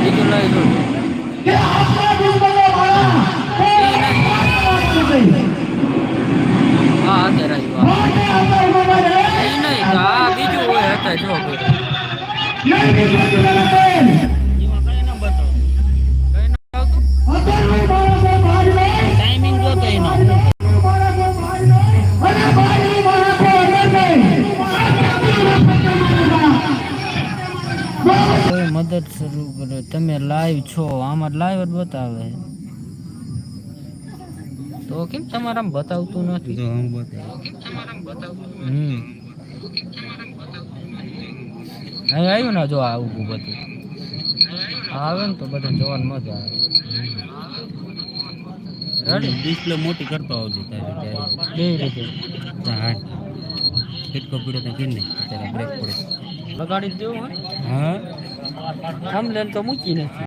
બીજું લઈ લો કે આપણા દુશ્મનો મારા એ નહીં હા અત્યારે આવ્યું માટે આપણા ઉભા રહે એ નહીં તો આ બીજું હોય હતા જો કર્યું નહીં બીજું લડે એમાં કઈ ના બતાવો કઈ ના આવતું અત્યારે માણસો ભાગ નહીં ટાઈમિંગ જોતો એનો હું માણસો ભાગ નહીં અને ભાગની માણસો અંદર નહીં કોઈ મદદ શરૂ કરે તમે લાઈવ છો આમાં લાઈવ જ બતાવે તો કેમ તમારામાં બતાવતું નથી તો હમ બતાવ અહીં આવ્યું ને જો આવું બધું આવે ને તો બધા જોવાની મજા આવે ડિસ્પ્લે મોટી કરતો આવજો તારે કેવી રીતે ફિટકો પીડો તો કેમ નહીં અત્યારે બ્રેક પડે લગાડી જ દેવું હા આમ લેન તો મૂકી નથી